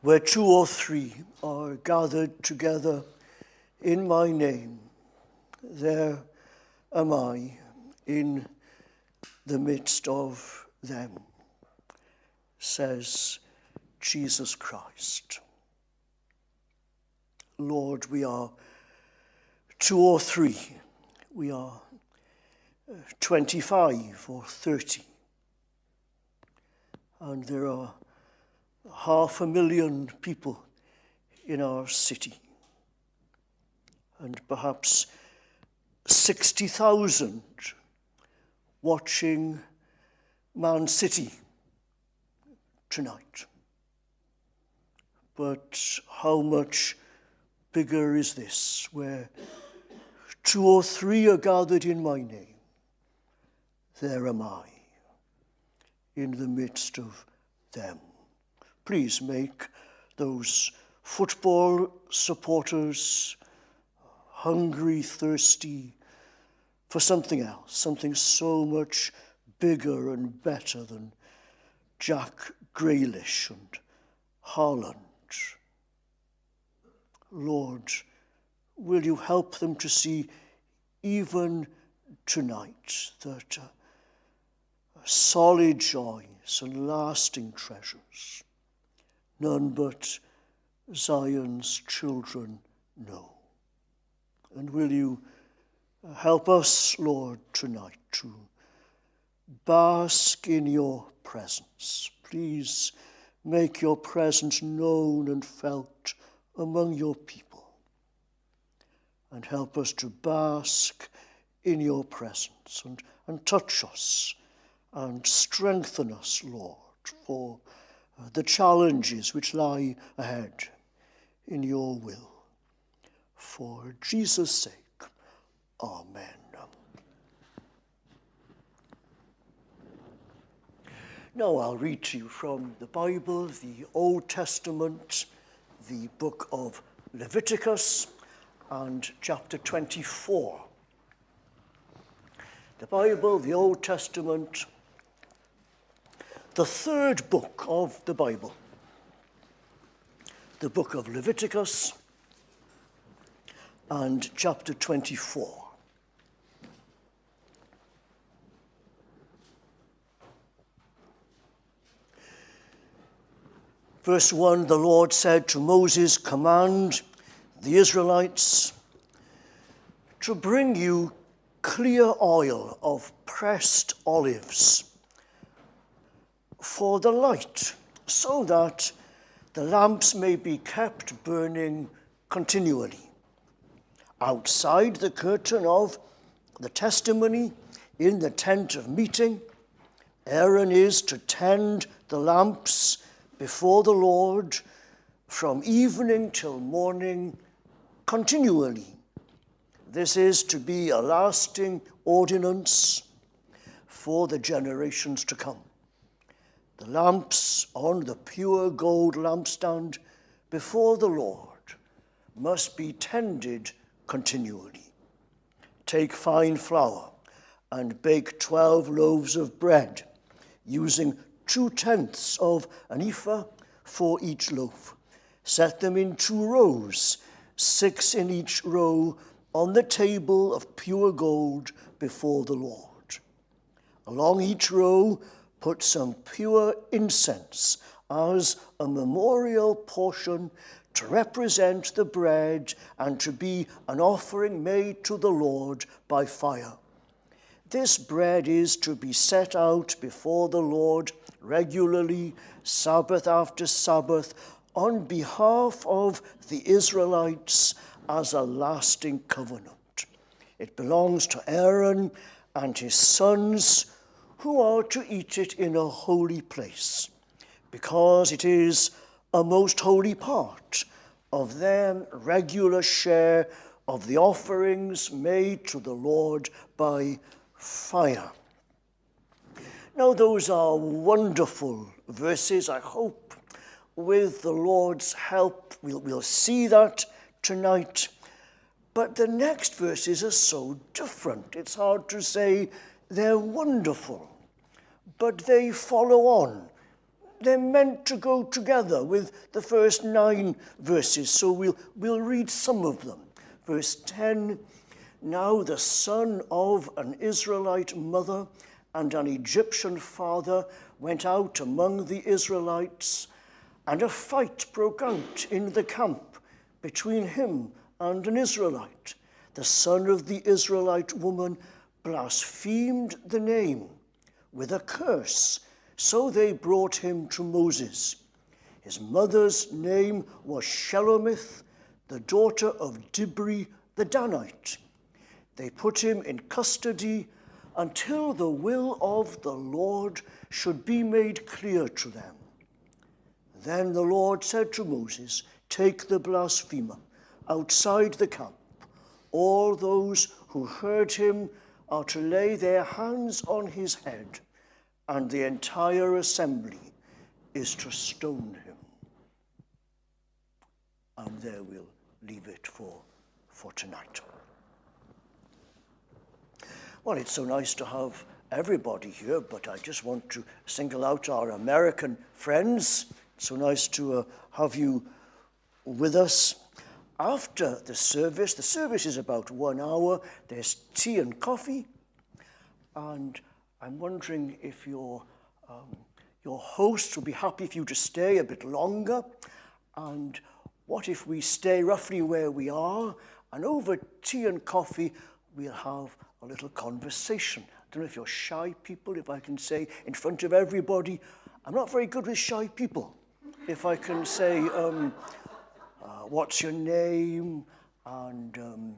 Where two or three are gathered together in my name, there am I in the midst of them, says Jesus Christ. Lord, we are two or three, we are 25 or 30, and there are 500,000 people in our city, and perhaps 60,000 watching Man City tonight. But how much bigger is this, where two or three are gathered in my name, there am I in the midst of them. Please make those football supporters hungry, thirsty for something else, something so much bigger and better than Jack Grealish and Haaland. Lord, will you help them to see even tonight that solid joys and lasting treasures none but Zion's children know. And will you help us, Lord, tonight to bask in your presence. Please make your presence known and felt among your people. And help us to bask in your presence and touch us and strengthen us, Lord, for the challenges which lie ahead in your will. For Jesus' sake, amen. Now I'll read to you from the Bible, the Old Testament, the book of Leviticus, and chapter 24. The Bible, the Old Testament, the third book of the Bible, the book of Leviticus, and chapter 24. Verse 1, the Lord said to Moses, command the Israelites to bring you clear oil of pressed olives for the light, so that the lamps may be kept burning continually. Outside the curtain of the testimony, in the tent of meeting, Aaron is to tend the lamps before the Lord from evening till morning continually. This is to be a lasting ordinance for the generations to come. The lamps on the pure gold lampstand before the Lord must be tended continually. Take fine flour and bake 12 loaves of bread, using 2/10 of an ephah for each loaf. Set them in 2 rows, 6 in each row, on the table of pure gold before the Lord. Along each row, put some pure incense as a memorial portion to represent the bread and to be an offering made to the Lord by fire. This bread is to be set out before the Lord regularly, Sabbath after Sabbath, on behalf of the Israelites as a lasting covenant. It belongs to Aaron and his sons, who are to eat it in a holy place, because it is a most holy part of their regular share of the offerings made to the Lord by fire. Now, those are wonderful verses. I hope with the Lord's help we'll see that tonight. But the next verses are so different. It's hard to say they're wonderful, but they follow on they're meant to go together with the first 9 verses, so we'll read some of them. Verse 10, now the son of an Israelite mother and an Egyptian father went out among the Israelites, and a fight broke out in the camp between him and an Israelite. The son of the Israelite woman blasphemed the name with a curse, so they brought him to Moses. His mother's name was Shelomith, the daughter of Dibri the Danite. They put him in custody until the will of the Lord should be made clear to them. Then the Lord said to Moses, take the blasphemer outside the camp. All those who heard him are to lay their hands on his head, and the entire assembly is to stone him. And there we'll leave it for tonight. Well, it's so nice to have everybody here, but I just want to single out our American friends. It's so nice to have you with us. After the service is about 1 hour, there's tea and coffee, and I'm wondering if your host will be happy if you to stay a bit longer, and what if we stay roughly where we are, and over tea and coffee we'll have a little conversation. I don't know if you're shy people, if I can say in front of everybody, I'm not very good with shy people. If I can say, what's your name, and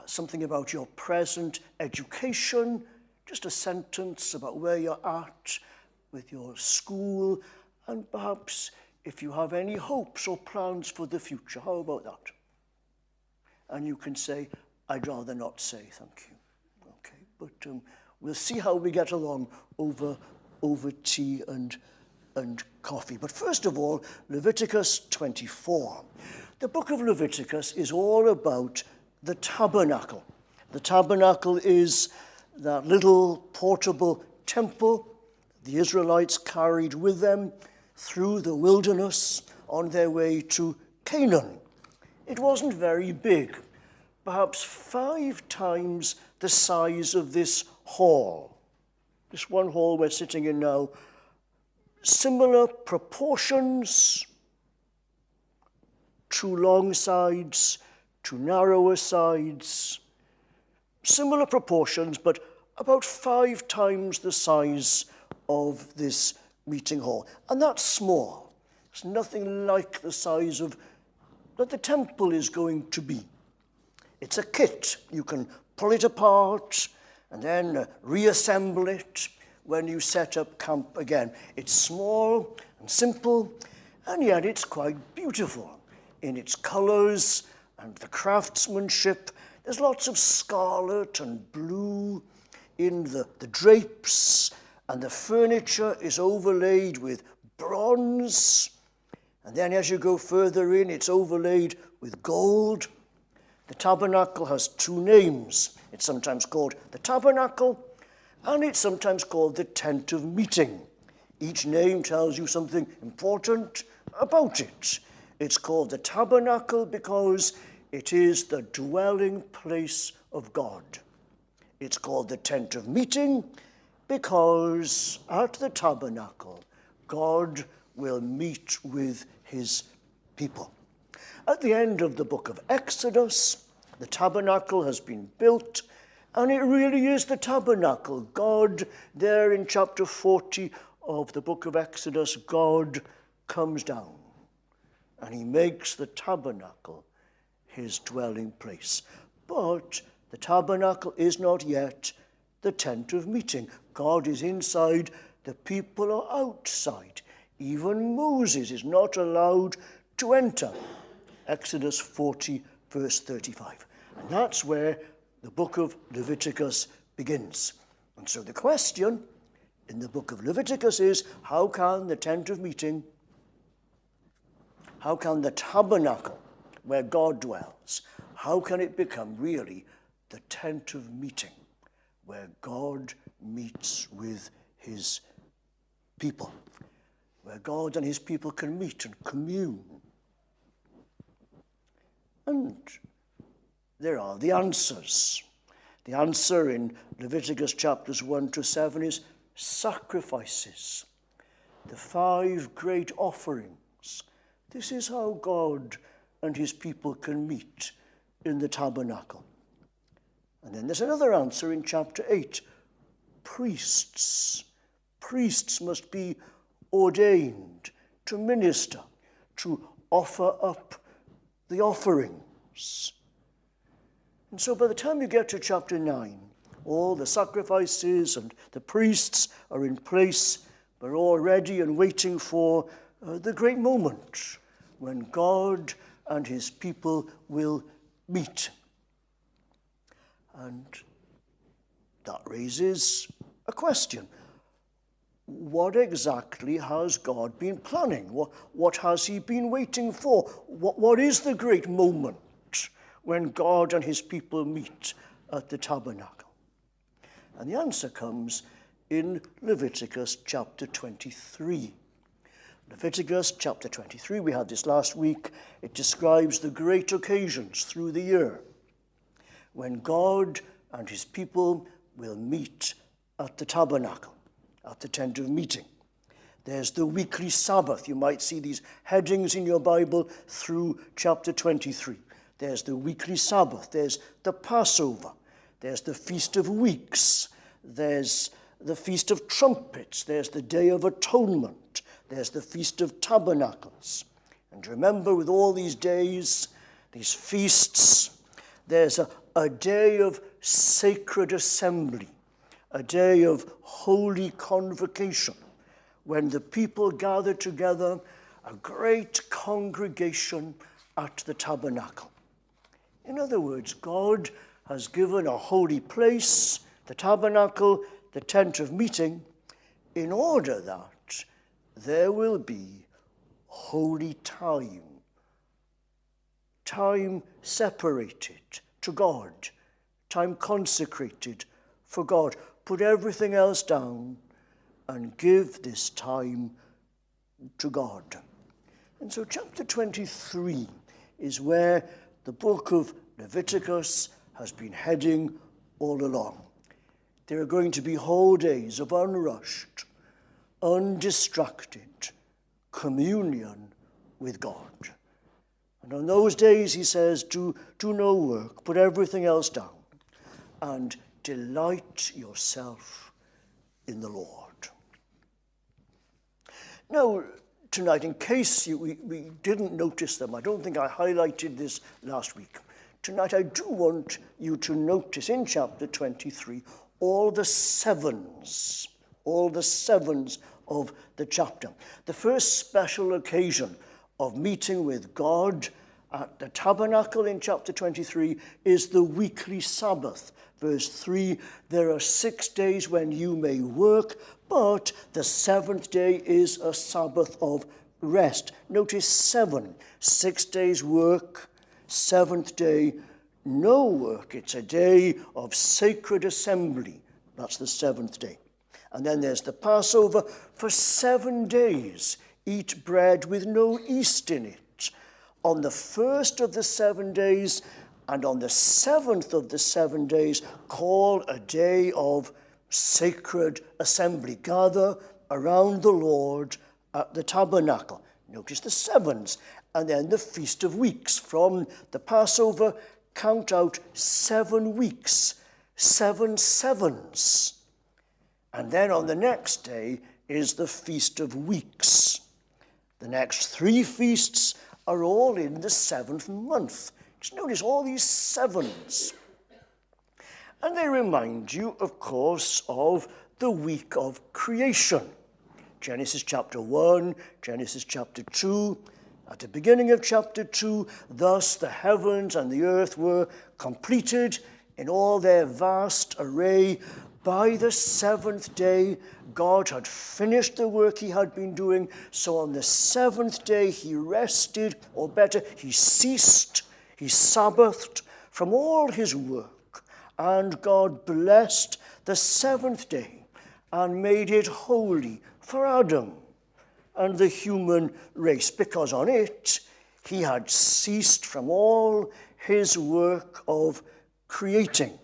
something about your present education, just a sentence about where you're at with your school, and perhaps if you have any hopes or plans for the future. How about that? And you can say, I'd rather not say thank you. Okay, but we'll see how we get along over tea and coffee. But first of all, Leviticus 24. The book of Leviticus is all about the tabernacle. The tabernacle is that little portable temple the Israelites carried with them through the wilderness on their way to Canaan. It wasn't very big, perhaps 5 times the size of this hall. This one hall we're sitting in now. Similar proportions, 2 long sides, 2 narrower sides. Similar proportions, but about 5 times the size of this meeting hall. And that's small. It's nothing like the size of that the temple is going to be. It's a kit. You can pull it apart and then reassemble it when you set up camp again. It's small and simple, and yet it's quite beautiful in its colors and the craftsmanship. There's lots of scarlet and blue in the drapes, and the furniture is overlaid with bronze. And then as you go further in, it's overlaid with gold. The tabernacle has 2 names. It's sometimes called the tabernacle, and it's sometimes called the tent of meeting. Each name tells you something important about it. It's called the tabernacle because it is the dwelling place of God. It's called the tent of meeting because at the tabernacle, God will meet with his people. At the end of the book of Exodus, the tabernacle has been built, and it really is the tabernacle. God, there in chapter 40 of the book of Exodus, God comes down, and he makes the tabernacle his dwelling place. But the tabernacle is not yet the tent of meeting. God is inside, the people are outside. Even Moses is not allowed to enter. Exodus 40, verse 35. And that's where the book of Leviticus begins. And so the question in the book of Leviticus is, how can the tent of meeting, how can the tabernacle where God dwells, how can it become really the tent of meeting where God meets with his people? where God and his people can meet and commune. And there are the answers. The answer in Leviticus chapters 1 to 7 is sacrifices, the 5 great offerings. This is how God and his people can meet in the tabernacle. And then there's another answer in chapter 8, priests. Priests must be ordained to minister, to offer up the offerings. And so by the time you get to chapter 9, all the sacrifices and the priests are in place. We're all ready and waiting for the great moment when God and his people will meet. And that raises a question. What exactly has God been planning? What has he been waiting for? What is the great moment when God and his people meet at the tabernacle? And the answer comes in Leviticus chapter 23. Leviticus chapter 23, we had this last week. It describes the great occasions through the year when God and his people will meet at the tabernacle, at the tent of meeting. There's the weekly Sabbath. You might see these headings in your Bible through chapter 23. There's the weekly Sabbath. There's the Passover. There's the Feast of Weeks. There's the Feast of Trumpets. There's the Day of Atonement. There's the Feast of Tabernacles. And remember, with all these days, these feasts, there's a day of sacred assembly, a day of holy convocation, when the people gather together, a great congregation at the tabernacle. In other words, God has given a holy place, the tabernacle, the tent of meeting, in order that there will be holy time separated to God, time consecrated for God. Put everything else down and give this time to God. And so chapter 23 is where the book of Leviticus has been heading all along. There are going to be whole days of unrushed, undistracted communion with God. And on those days, he says, do no work, put everything else down, and delight yourself in the Lord. Now, tonight, in case we didn't notice them, I don't think I highlighted this last week. Tonight, I do want you to notice in chapter 23 all the sevens of the chapter. The first special occasion of meeting with God at the tabernacle in chapter 23 is the weekly Sabbath. Verse 3, there are 6 days when you may work, but the 7th day is a Sabbath of rest. Notice 7, 6 days work, 7th day no work. It's a day of sacred assembly. That's the 7th day. And then there's the Passover. For 7 days, eat bread with no yeast in it. On the first of the 7 days and on the 7th of the 7 days, call a day of sacred assembly. Gather around the Lord at the tabernacle. Notice the sevens. And then the Feast of Weeks. From the Passover, count out 7 weeks, 7 sevens. And then on the next day is the Feast of Weeks. The next 3 feasts are all in the 7th month. Just notice all these sevens. And they remind you, of course, of the week of creation. Genesis chapter 1, Genesis chapter 2. At the beginning of chapter 2, thus the heavens and the earth were completed in all their vast array. By the 7th day, God had finished the work he had been doing. So on the 7th day, he rested, or better, he ceased, he Sabbathed from all his work. And God blessed the 7th day and made it holy for Adam and the human race, because on it he had ceased from all his work of creating.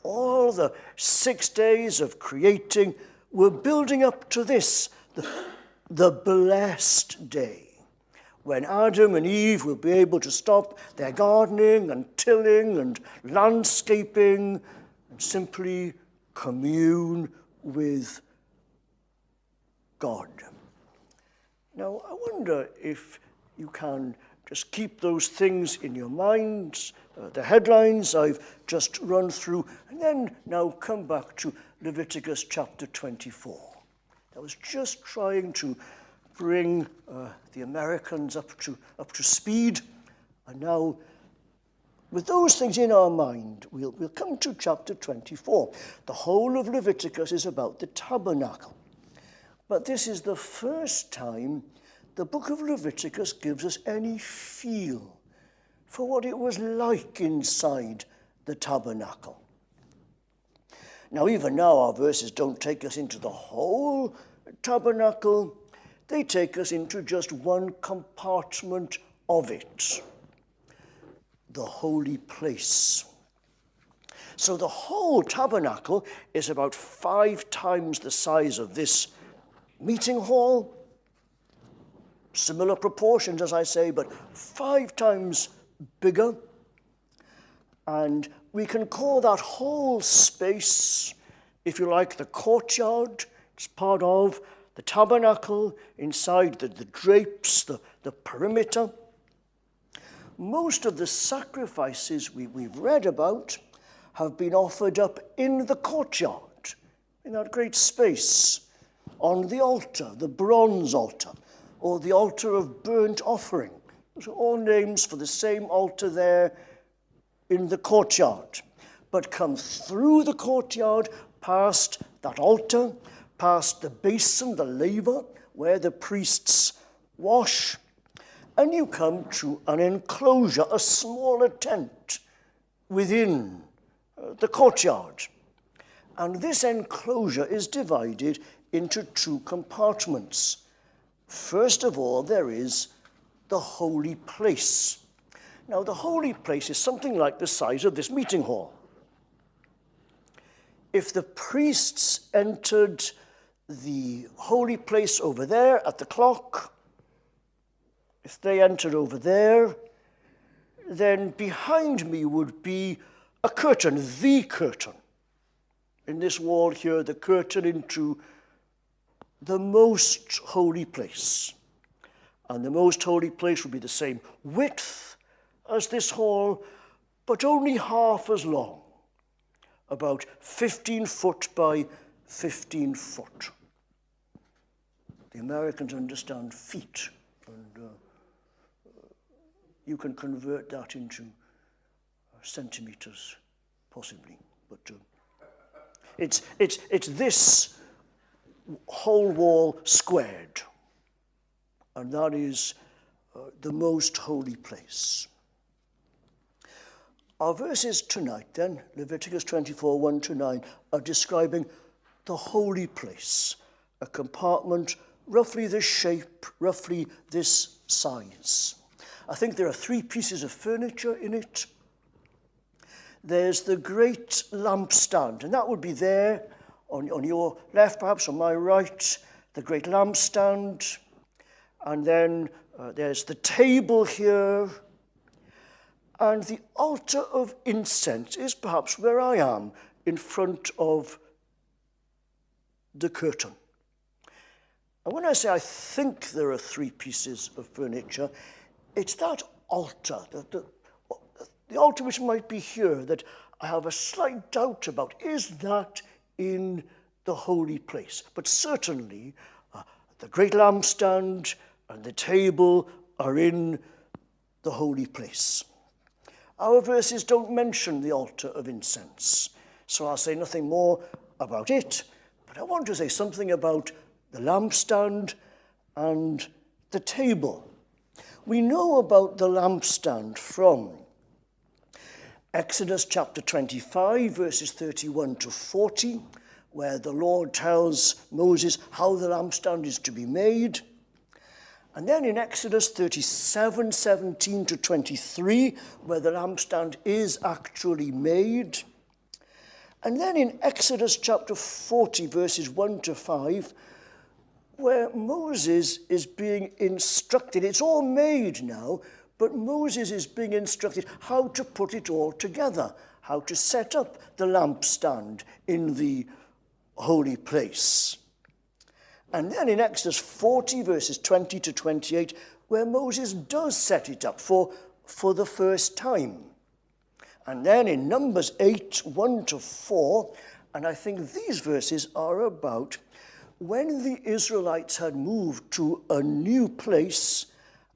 All the 6 days of creating were building up to this, the blessed day, when Adam and Eve will be able to stop their gardening and tilling and landscaping and simply commune with God. Now, I wonder if you can just keep those things in your minds, the headlines I've just run through, and then now come back to Leviticus chapter 24. I was just trying to bring the Americans up to speed, and now with those things in our mind, we'll come to chapter 24. The whole of Leviticus is about the tabernacle. But this is the first time the book of Leviticus gives us any feel for what it was like inside the tabernacle. Now, even now, our verses don't take us into the whole tabernacle. They take us into just one compartment of it, the holy place. So the whole tabernacle is about 5 times the size of this meeting hall. Similar proportions, as I say, but 5 times bigger. And we can call that whole space, if you like, the courtyard. It's part of the tabernacle, inside the drapes, the perimeter. Most of the sacrifices we've read about have been offered up in the courtyard, in that great space, on the altar, the bronze altar, or the altar of burnt offering. Those are all names for the same altar there in the courtyard. But come through the courtyard, past that altar, past the basin, the laver, where the priests wash, and you come to an enclosure, a smaller tent within the courtyard. And this enclosure is divided into 2 compartments. First of all, there is the holy place. Now, the holy place is something like the size of this meeting hall. If the priests entered the holy place over there at the clock, if they entered over there, then behind me would be a curtain, the curtain. In this wall here, the curtain into the most holy place. And the most holy place would be the same width as this hall, but only half as long, about 15 foot by 15 foot. The Americans understand feet, and you can convert that into centimeters, possibly. But it's this whole wall squared, and that is the most holy place. Our verses tonight, then, Leviticus 24, 1-9, are describing the holy place, a compartment roughly this shape, roughly this size. I think there are 3 pieces of furniture in it. There's the great lampstand, and that would be there on your left, perhaps on my right, the great lampstand. And then there's the table here. And the altar of incense is perhaps where I am, in front of the curtain. And when I say I think there are 3 pieces of furniture, it's that altar, the altar which might be here, that I have a slight doubt about. Is that in the holy place? But certainly the great lampstand and the table are in the holy place. Our verses don't mention the altar of incense, so I'll say nothing more about it, but I want to say something about the lampstand and the table. We know about the lampstand from Exodus chapter 25, verses 31-40, where the Lord tells Moses how the lampstand is to be made. And then in Exodus 37, 17 to 23, where the lampstand is actually made. And then in Exodus chapter 40, verses 1 to 5, where Moses is being instructed. It's all made now, but Moses is being instructed how to put it all together, how to set up the lampstand in the holy place. And then in Exodus 40, verses 20 to 28, where Moses does set it up for the first time. And then in Numbers 8, 1 to 4, and I think these verses are about when the Israelites had moved to a new place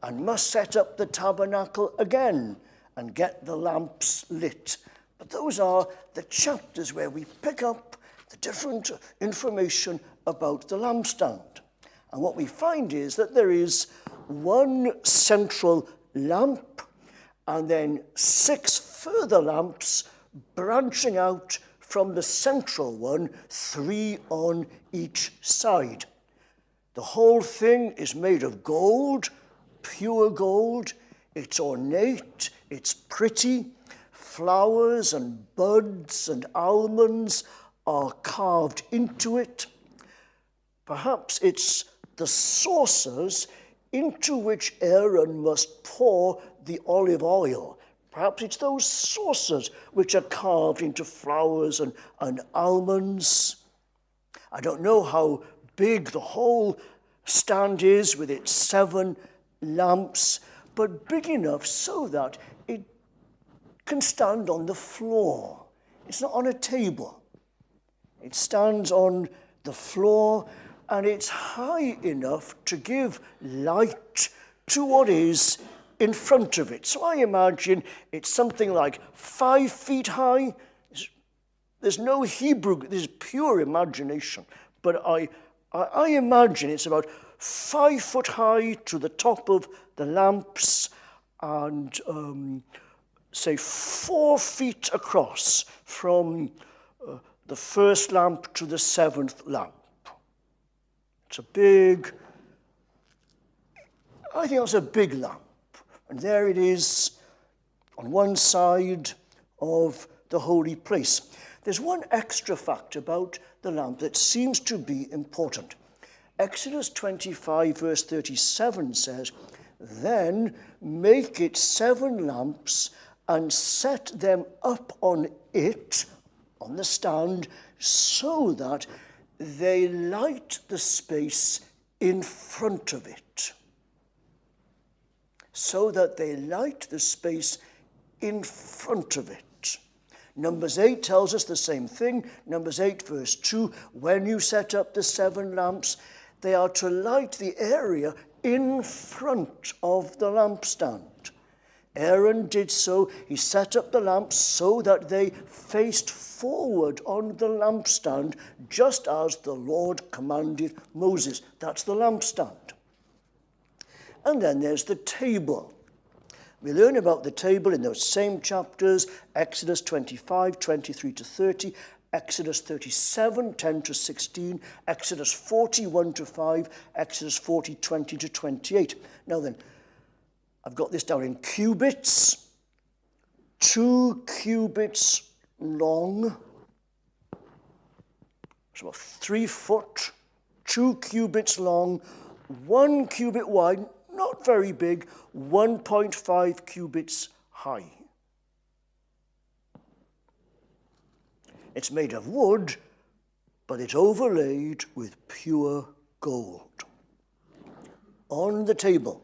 and must set up the tabernacle again and get the lamps lit. But those are the chapters where we pick up the different information about the lampstand. And what we find is that there is one central lamp and then 6 further lamps branching out from the central one, 3 on each side. The whole thing is made of gold, pure gold. It's ornate, it's pretty. Flowers and buds and almonds are carved into it. Perhaps it's the saucers into which Aaron must pour the olive oil. Perhaps it's those saucers which are carved into flowers and almonds. I don't know how big the whole stand is with its 7 lamps, but big enough so that it can stand on the floor. It's not on a table. It stands on the floor, and it's high enough to give light to what is in front of it. So I imagine it's something like 5 feet high. There's no Hebrew, this is pure imagination, but I imagine it's about 5 foot high to the top of the lamps and say 4 feet across from the first lamp to the 7th lamp. It's a big, I think it's a big lamp. And there it is on one side of the holy place. There's one extra fact about the lamp that seems to be important. Exodus 25, verse 37 says, "Then make it 7 lamps and set them up on it, on the stand, so that they light the space in front of it." So that they light the space in front of it. Numbers 8 tells us the same thing. Numbers 8, verse 2, when you set up the 7 lamps, they are to light the area in front of the lampstand. Aaron did so. He set up the lamps so that they faced forward on the lampstand, just as the Lord commanded Moses. That's the lampstand. And then there's the table. We learn about the table in those same chapters, Exodus 25, 23 to 30, Exodus 37, 10 to 16, Exodus 40, 1 to 5, Exodus 40, 20 to 28. Now then, I've got this down in cubits, 2 cubits long, so about 3 foot, 2 cubits long, 1 cubit wide, not very big, 1.5 cubits high. It's made of wood, but it's overlaid with pure gold. On the table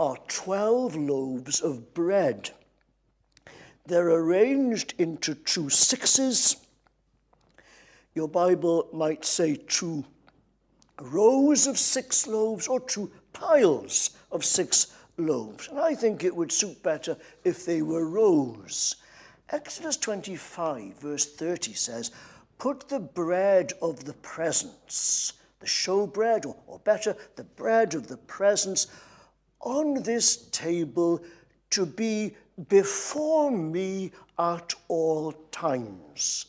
are 12 loaves of bread. They're arranged into 2 sixes. Your Bible might say 2 rows of 6 loaves or 2 piles of 6 loaves. And I think it would suit better if they were rows. Exodus 25, verse 30 says, "Put the bread of the presence," the showbread, or better, the bread of the presence, "on this table to be before me at all times."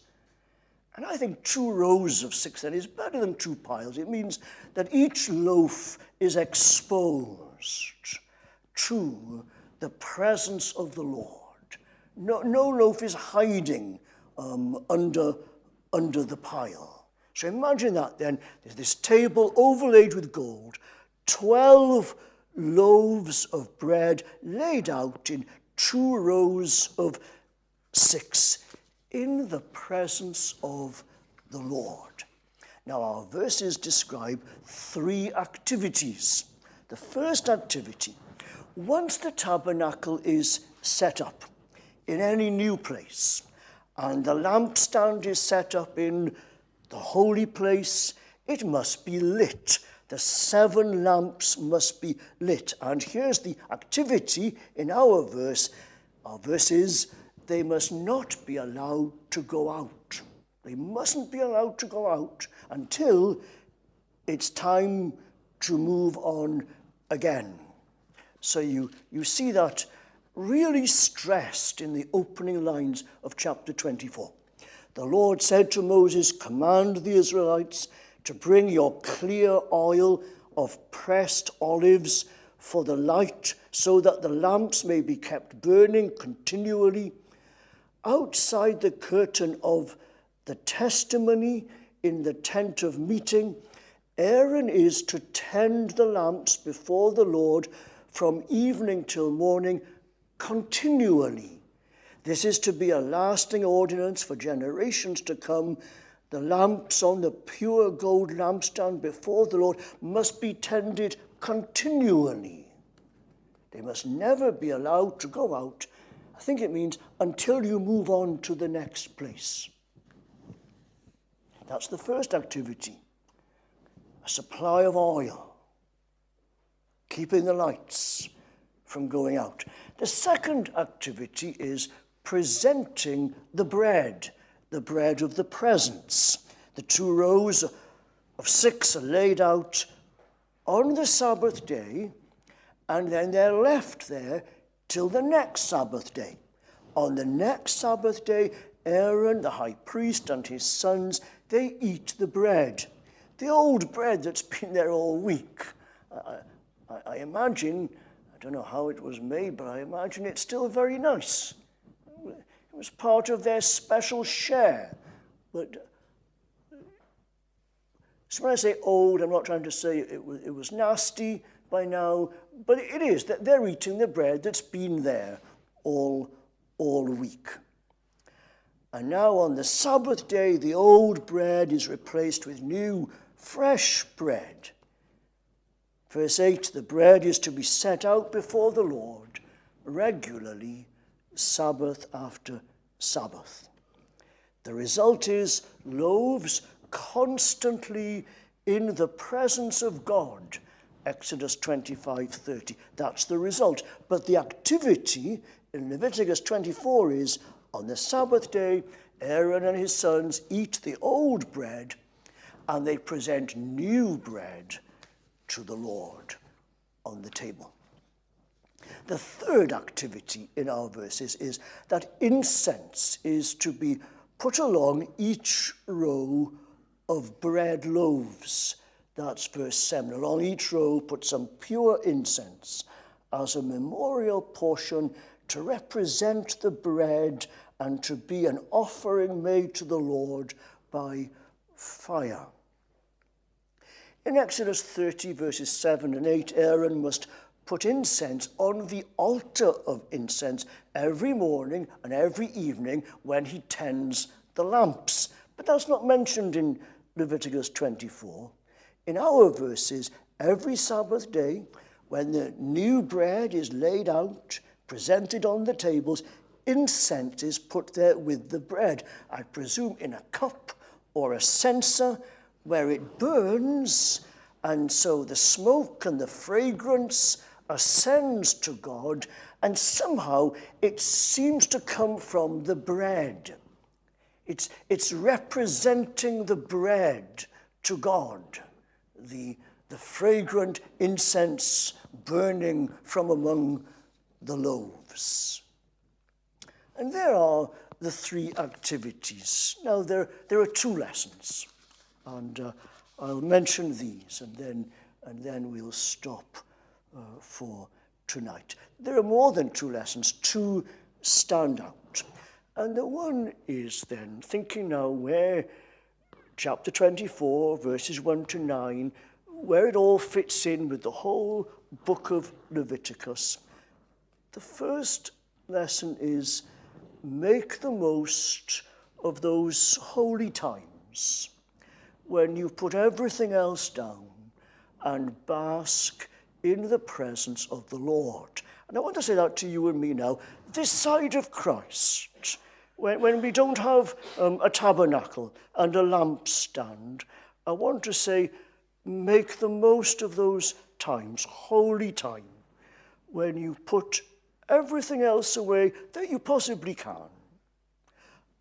And I think 2 rows of 6 then is better than 2 piles. It means that each loaf is exposed to the presence of the Lord. No loaf is hiding under the pile. So imagine that then. There's this table overlaid with gold, 12 loaves of bread laid out in 2 rows of 6 in the presence of the Lord. Now our verses describe 3 activities. The first activity, once the tabernacle is set up in any new place, and the lampstand is set up in the holy place, it must be lit. The 7 lamps must be lit. And here's the activity in our verse. Our verse is, they must not be allowed to go out. They mustn't be allowed to go out until it's time to move on again. So you see that really stressed in the opening lines of chapter 24. The Lord said to Moses, command the Israelites to bring your clear oil of pressed olives for the light, so that the lamps may be kept burning continually. Outside the curtain of the testimony in the tent of meeting, Aaron is to tend the lamps before the Lord from evening till morning continually. This is to be a lasting ordinance for generations to come. The lamps on the pure gold lampstand before the Lord must be tended continually. They must never be allowed to go out. I think it means until you move on to the next place. That's the first activity. A supply of oil, keeping the lights from going out. The second activity is presenting the bread of the presence. The 2 rows of 6 are laid out on the Sabbath day, and then they're left there till the next Sabbath day. On the next Sabbath day, Aaron, the high priest, and his sons, they eat the bread. The old bread that's been there all week. I imagine, I don't know how it was made, but I imagine it's still very nice. It was part of their special share. But so when I say old, I'm not trying to say it was nasty by now, but it is that they're eating the bread that's been there all week. And now on the Sabbath day, the old bread is replaced with new, fresh bread. Verse 8, the bread is to be set out before the Lord regularly, Sabbath after Sabbath. The result is loaves constantly in the presence of God. Exodus 25:30. That's the result. But the activity in Leviticus 24 is, on the Sabbath day, Aaron and his sons eat the old bread, and they present new bread to the Lord on the table. The third activity in our verses is that incense is to be put along each row of bread loaves. That's verse 7. Along each row put some pure incense as a memorial portion to represent the bread and to be an offering made to the Lord by fire. In Exodus 30, verses 7 and 8, Aaron must put incense on the altar of incense every morning and every evening when he tends the lamps. But that's not mentioned in Leviticus 24. In our verses, every Sabbath day, when the new bread is laid out, presented on the tables, incense is put there with the bread. I presume in a cup or a censer where it burns, and so the smoke and the fragrance ascends to God, and somehow it seems to come from the bread. It's representing the bread to God, the fragrant incense burning from among the loaves. And there are the three activities. Now, there are two lessons, and I'll mention these, and then we'll stop for tonight. There are more than two lessons. Two stand out. And the one is then thinking now where chapter 24, verses 1 to 9, where it all fits in with the whole book of Leviticus. The first lesson is make the most of those holy times when you put everything else down and bask in the presence of the Lord. And I want to say that to you and me now, this side of Christ, when we don't have a tabernacle and a lampstand, I want to say, make the most of those times, holy time, when you put everything else away that you possibly can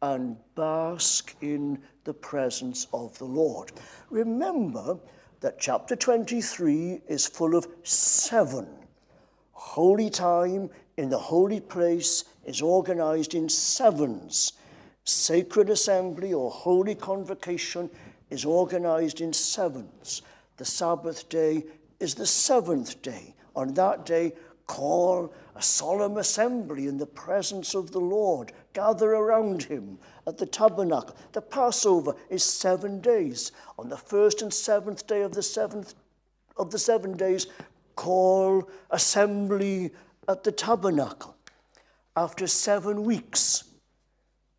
and bask in the presence of the Lord. Remember that chapter 23 is full of 7. Holy time in the holy place is organized in 7s. Sacred assembly or holy convocation is organized in 7s. The Sabbath day is the 7th day. On that day, call a solemn assembly in the presence of the Lord. Gather around him at the tabernacle. The Passover is 7 days. On the 1st and 7th day of the 7 days, call assembly at the tabernacle. After 7 weeks,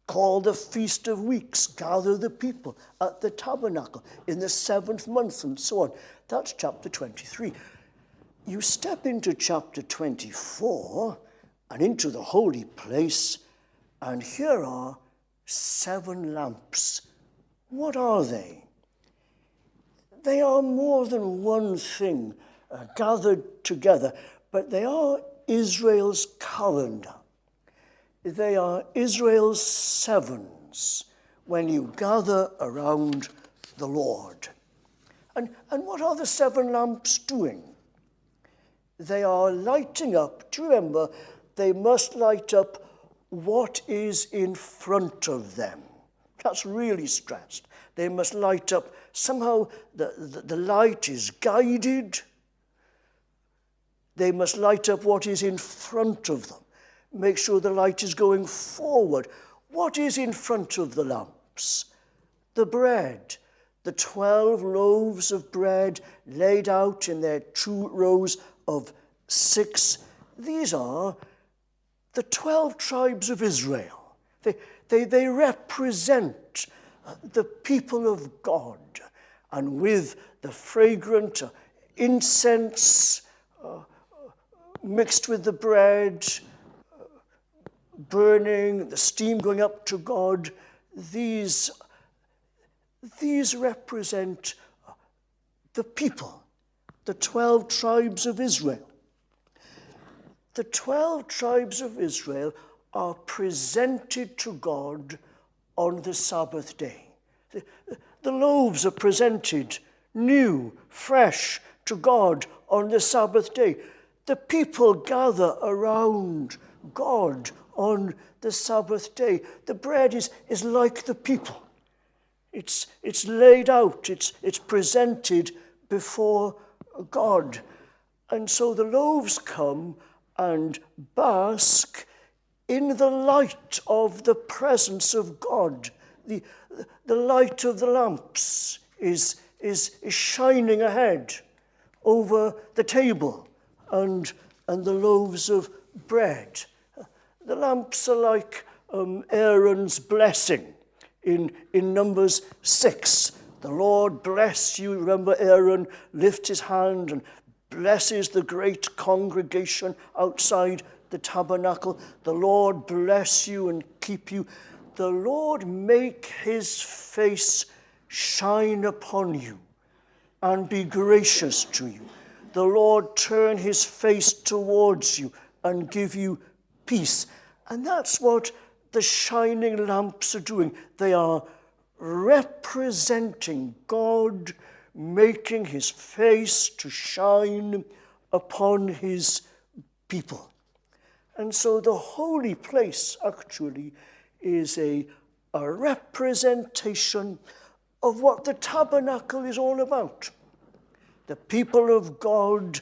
call the Feast of Weeks. Gather the people at the tabernacle in the 7th month, and so on. That's chapter 23. You step into chapter 24 and into the holy place, and here are 7 lamps. What are they? They are more than one thing gathered together, but they are Israel's calendar. They are Israel's 7s when you gather around the Lord. And what are the 7 lamps doing? They are lighting up. Do you remember? They must light up what is in front of them. That's really stressed. They must light up. Somehow the light is guided. They must light up what is in front of them. Make sure the light is going forward. What is in front of the lamps? The bread. The 12 loaves of bread laid out in their 2 rows of 6. These are the 12 tribes of Israel. They represent the people of God. And with the fragrant incense mixed with the bread, burning, the steam going up to God, these represent the people, the 12 tribes of Israel. The 12 tribes of Israel are presented to God on the Sabbath day. The loaves are presented new, fresh to God on the Sabbath day. The people gather around God on the Sabbath day. The bread is like the people. It's laid out, it's presented before God. And so the loaves come and bask in the light of the presence of God. The light of the lamps is shining ahead over the table and the loaves of bread. The lamps are like Aaron's blessing in Numbers 6. The Lord bless you. Remember, Aaron lifts his hand and blesses the great congregation outside the tabernacle. The Lord bless you and keep you. The Lord make his face shine upon you and be gracious to you. The Lord turn his face towards you and give you peace. And that's what the shining lamps are doing. They are representing God making his face to shine upon his people. And so the holy place actually is a representation of what the tabernacle is all about. The people of God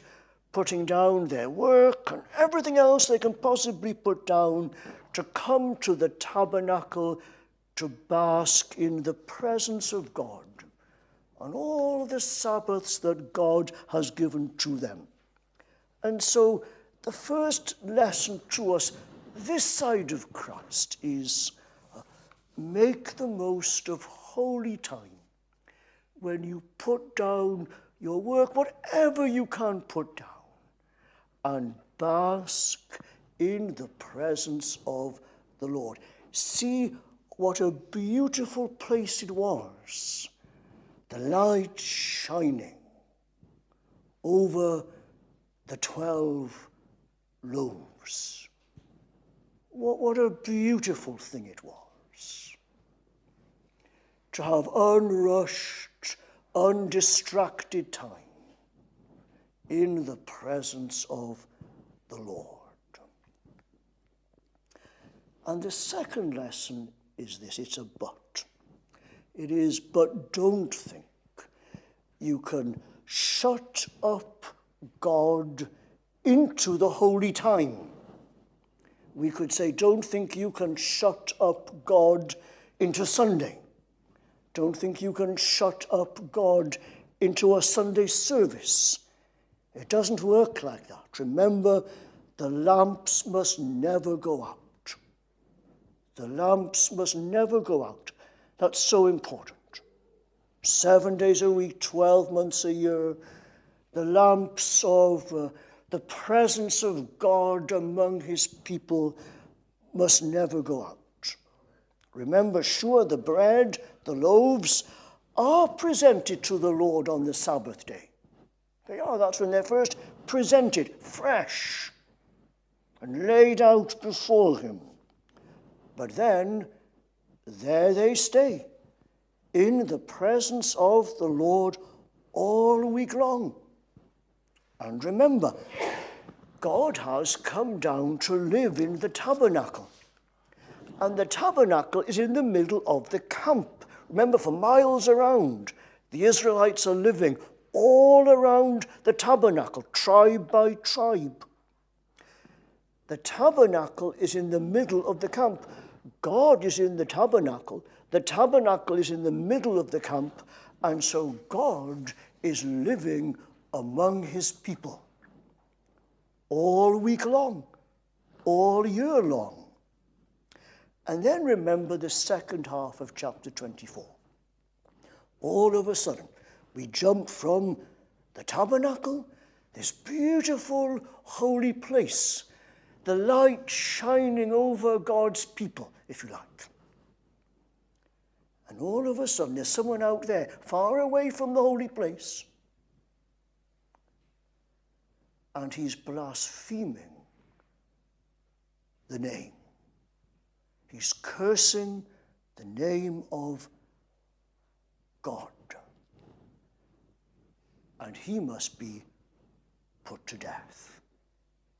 putting down their work and everything else they can possibly put down to come to the tabernacle to bask in the presence of God on all the Sabbaths that God has given to them. And so the first lesson to us this side of Christ is make the most of holy time when you put down your work, whatever you can put down, and bask in the presence of the Lord. See what a beautiful place it was, the light shining over the 12 loaves. What a beautiful thing it was to have unrushed, undistracted time in the presence of the Lord. And the second lesson is this, it's a but. It is, but don't think you can shut up God into the holy time. We could say, don't think you can shut up God into Sunday. Don't think you can shut up God into a Sunday service. It doesn't work like that. Remember, the lamps must never go out. The lamps must never go out. That's so important. 7 days a week, 12 months a year, the lamps of the presence of God among his people must never go out. Remember, sure, the bread, the loaves are presented to the Lord on the Sabbath day. They are. That's when they're first presented, fresh, and laid out before him. But then, there they stay, in the presence of the Lord all week long. And remember, God has come down to live in the tabernacle. And the tabernacle is in the middle of the camp. Remember, for miles around, the Israelites are living all around the tabernacle, tribe by tribe. The tabernacle is in the middle of the camp. God is in the tabernacle is in the middle of the camp, and so God is living among his people all week long, all year long. And then remember the second half of chapter 24. All of a sudden, we jump from the tabernacle, this beautiful holy place, the light shining over God's people, if you like. And all of a sudden, there's someone out there, far away from the holy place, and he's blaspheming the name. He's cursing the name of God. And he must be put to death.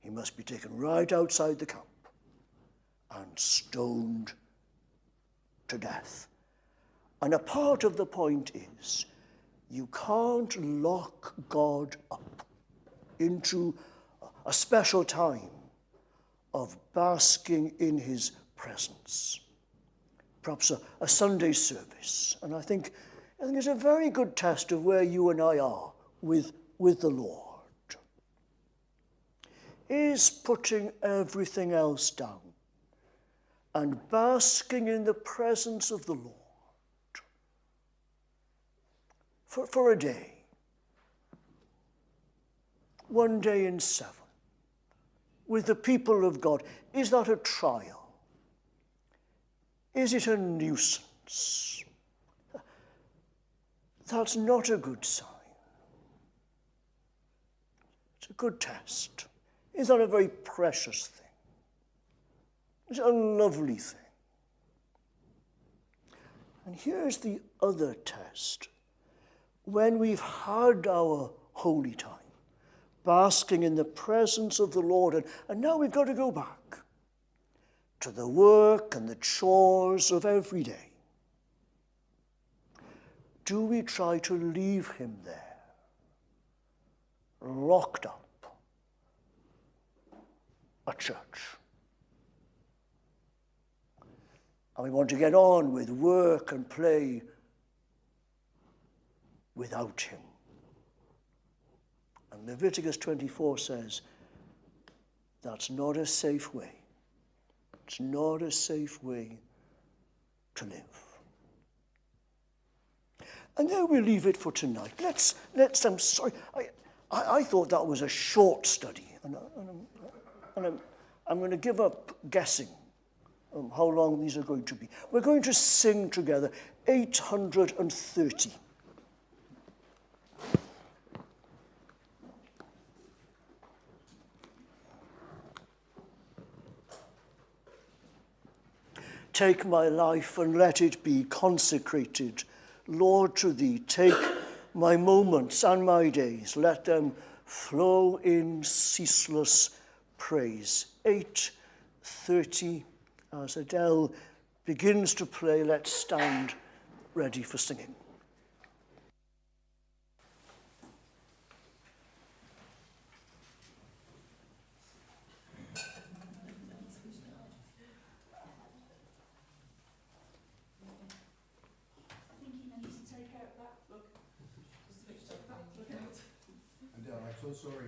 He must be taken right outside the camp and stoned to death. And a part of the point is, you can't lock God up into a special time of basking in his presence. Perhaps a Sunday service. And I think it's a very good test of where you and I are with the Lord. Is putting everything else down and basking in the presence of the Lord for a day, 1 day in 7, with the people of God. Is that a trial? Is it a nuisance? That's not a good sign. It's a good test. Is that a very precious thing? It's a lovely thing. And here's the other test. When we've had our holy time, basking in the presence of the Lord, and now we've got to go back. to the work and the chores of every day? Do we try to leave him there, locked up at church? And we want to get on with work and play without him. And Leviticus 24 says, that's not a safe way. It's not a safe way to live. And there we leave it for tonight. I'm sorry, I thought that was a short study. And I'm going to give up guessing how long these are going to be. We're going to sing together 830. Take my life and let it be consecrated, Lord, to thee. Take my moments and my days, let them flow in ceaseless praise. 8:30, as Adele begins to play, let's stand ready for singing. I'm so sorry.